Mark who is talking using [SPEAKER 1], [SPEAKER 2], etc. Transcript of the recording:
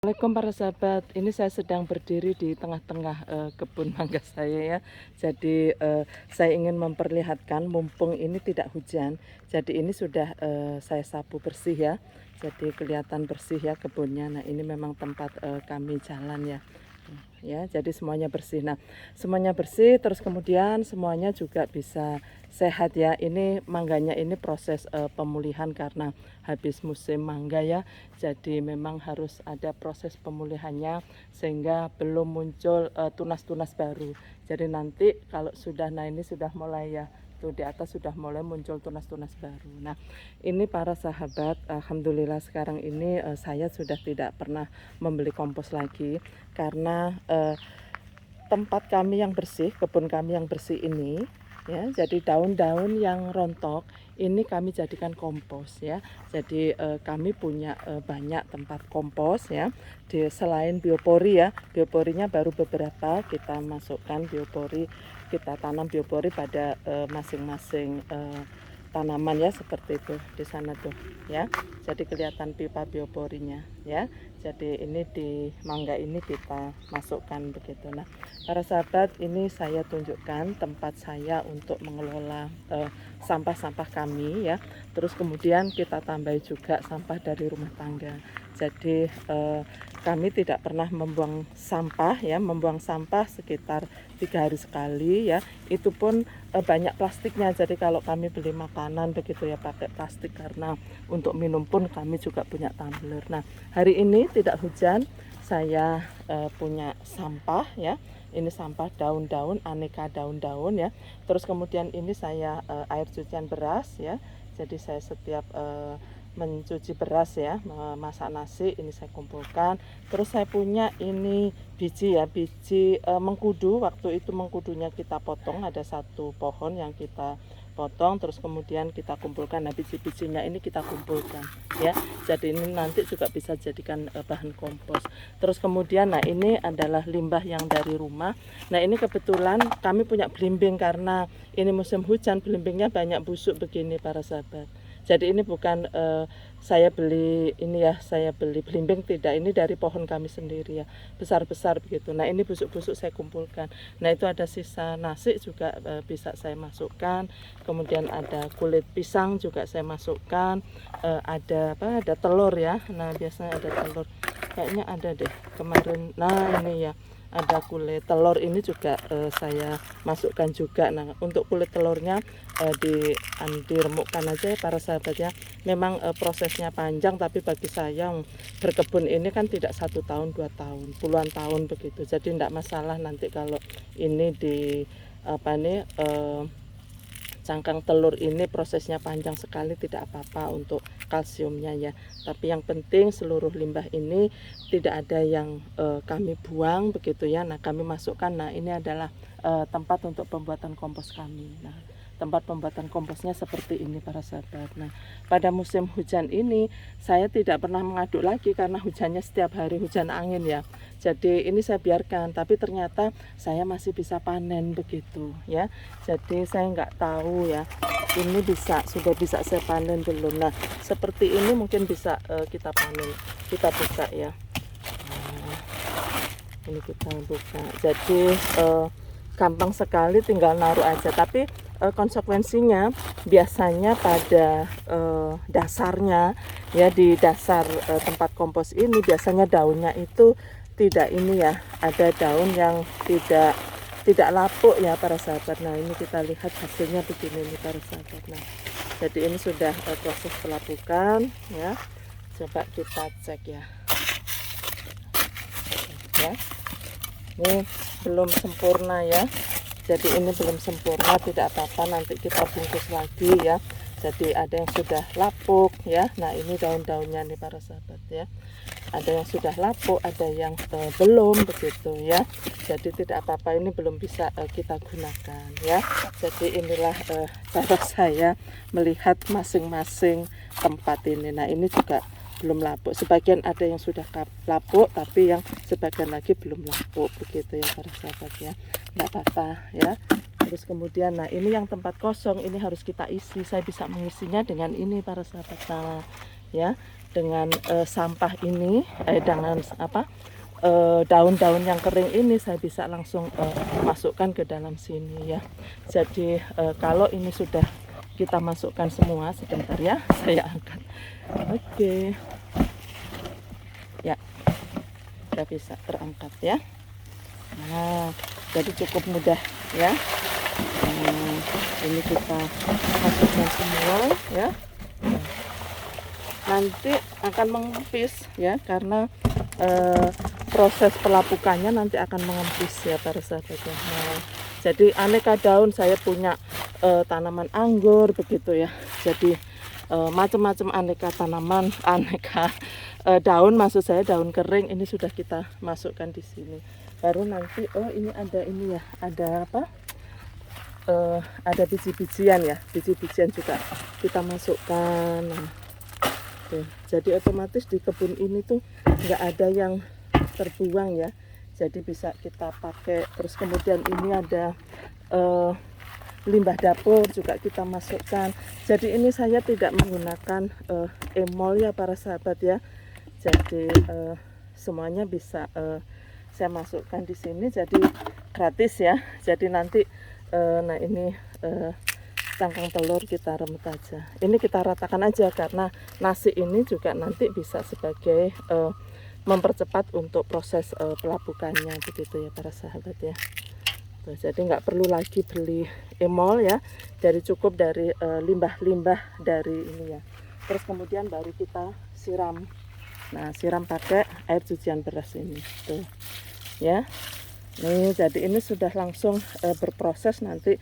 [SPEAKER 1] Assalamualaikum para sahabat, ini saya sedang berdiri di tengah-tengah kebun mangga saya ya. Jadi saya ingin memperlihatkan mumpung ini tidak hujan. Jadi ini sudah saya sapu bersih ya. Jadi kelihatan bersih ya kebunnya. Nah ini memang tempat kami jalan ya. Ya, jadi semuanya bersih. Nah, semuanya bersih, terus kemudian semuanya juga bisa sehat ya. Ini mangganya ini proses pemulihan karena habis musim mangga ya. Jadi memang harus ada proses pemulihannya sehingga belum muncul tunas-tunas baru. Jadi nanti kalau sudah, nah ini sudah mulai ya. Tuh di atas sudah mulai muncul tunas-tunas baru. Nah, ini para sahabat, alhamdulillah sekarang ini saya sudah tidak pernah membeli kompos lagi karena tempat kami yang bersih, kebun kami yang bersih ini ya, jadi daun-daun yang rontok ini kami jadikan kompos ya. Jadi kami punya banyak tempat kompos ya. Selain biopori ya, bioporinya baru beberapa kita masukkan biopori, kita tanam biopori pada masing-masing tanaman ya, seperti itu di sana tuh ya. Jadi kelihatan pipa bioporinya ya. Jadi ini di mangga ini kita masukkan begitu. Nah, para sahabat, ini saya tunjukkan tempat saya untuk mengelola sampah-sampah kami ya. Terus kemudian kita tambah juga sampah dari rumah tangga. Jadi kami tidak pernah membuang sampah ya, membuang sampah sekitar 3 hari sekali ya. Itu pun banyak plastiknya. Jadi kalau kami beli makanan begitu ya pakai plastik, karena untuk minum pun kami juga punya tumbler. Nah, hari ini tidak hujan, saya punya sampah ya. Ini sampah daun-daun, aneka daun-daun ya. Terus kemudian ini saya air cucian beras ya. Jadi saya setiap mencuci beras ya, memasak nasi, ini saya kumpulkan. Terus saya punya ini biji ya, biji mengkudu. Waktu itu mengkudunya kita potong, ada satu pohon yang kita potong, terus kemudian kita kumpulkan. Nah, biji-bijinya ini kita kumpulkan ya. Jadi ini nanti juga bisa jadikan bahan kompos. Terus kemudian, nah ini adalah limbah yang dari rumah. Nah ini kebetulan kami punya belimbing, karena ini musim hujan, belimbingnya banyak busuk begini para sahabat. Jadi ini bukan saya beli ini ya, saya beli belimbing, tidak, ini dari pohon kami sendiri ya, besar-besar begitu. Nah ini busuk-busuk saya kumpulkan. Nah itu ada sisa nasi juga bisa saya masukkan. Kemudian ada kulit pisang juga saya masukkan. Ada apa? Ada telur ya. Nah biasanya ada telur. Kayaknya ada deh kemarin. Nah ini ya, ada kulit telur, ini juga saya masukkan juga. Nah untuk kulit telurnya diremukkan aja ya para sahabat ya. Memang prosesnya panjang, tapi bagi saya yang berkebun ini kan tidak 1 tahun 2 tahun, puluhan tahun begitu. Jadi tidak masalah nanti kalau ini di apa nih cangkang telur ini prosesnya panjang sekali, tidak apa-apa untuk kalsiumnya ya. Tapi yang penting seluruh limbah ini tidak ada yang kami buang begitu ya. Nah kami masukkan. Nah ini adalah tempat untuk pembuatan kompos kami. Nah tempat pembuatan komposnya seperti ini para sahabat. Nah pada musim hujan ini saya tidak pernah mengaduk lagi karena hujannya setiap hari, hujan angin ya. Jadi ini saya biarkan, tapi ternyata saya masih bisa panen begitu ya. Jadi saya nggak tahu ya, ini sudah bisa saya panen belum. Nah seperti ini mungkin bisa kita panen, kita buka ya. Nah, ini kita buka. Jadi gampang sekali, tinggal naruh aja. Tapi konsekuensinya biasanya pada dasarnya ya, di dasar tempat kompos ini biasanya daunnya itu tidak ini ya, ada daun yang tidak lapuk ya para sahabat. Nah ini kita lihat hasilnya begini nih para sahabat. Nah jadi ini sudah proses pelapukan ya. Coba kita cek ya. Ya, ini belum sempurna ya. Jadi ini belum sempurna, tidak apa-apa, nanti kita bungkus lagi ya. Jadi ada yang sudah lapuk ya. Nah ini daun-daunnya nih para sahabat ya. Ada yang sudah lapuk, ada yang belum begitu ya. Jadi tidak apa-apa, ini belum bisa kita gunakan ya. Jadi inilah cara saya melihat masing-masing tempat ini. Nah ini juga belum lapuk, sebagian ada yang sudah lapuk, tapi yang sebagian lagi belum lapuk begitu ya para sahabat ya. Nggak apa-apa ya. Terus kemudian, nah ini yang tempat kosong, ini harus kita isi. Saya bisa mengisinya dengan ini para sahabat. Nah ya, sampah ini, dengan apa, daun-daun yang kering ini saya bisa langsung masukkan ke dalam sini ya. Jadi kalau ini sudah kita masukkan semua, sebentar ya, saya angkat. Oke. Ya, sudah bisa terangkat ya. Nah, jadi cukup mudah ya. Ini kita masukkan semua ya. Nanti akan mengempis ya, karena proses pelapukannya nanti akan mengempis ya para sahabat ya. Nah, jadi aneka daun, saya punya tanaman anggur begitu ya. Jadi macam-macam aneka tanaman, aneka daun, maksud saya daun kering ini sudah kita masukkan di sini. Baru nanti ini ada ini ya, ada apa? Ada biji-bijian ya, biji-bijian juga kita masukkan. Nah, tuh, jadi otomatis di kebun ini tuh nggak ada yang terbuang ya, jadi bisa kita pakai. Terus kemudian ini ada limbah dapur juga kita masukkan. Jadi ini saya tidak menggunakan emol ya para sahabat ya. Jadi semuanya bisa saya masukkan di sini, jadi gratis ya. Jadi nanti nah ini cangkang telur kita remet aja. Ini kita ratakan aja, karena nasi ini juga nanti bisa sebagai mempercepat untuk proses pelapukannya begitu ya para sahabat ya. Tuh, jadi nggak perlu lagi beli emol ya, dari cukup dari limbah-limbah dari ini ya. Terus kemudian baru kita siram. Nah, siram pakai air cucian beras ini tuh ya. Nih, jadi ini sudah langsung berproses nanti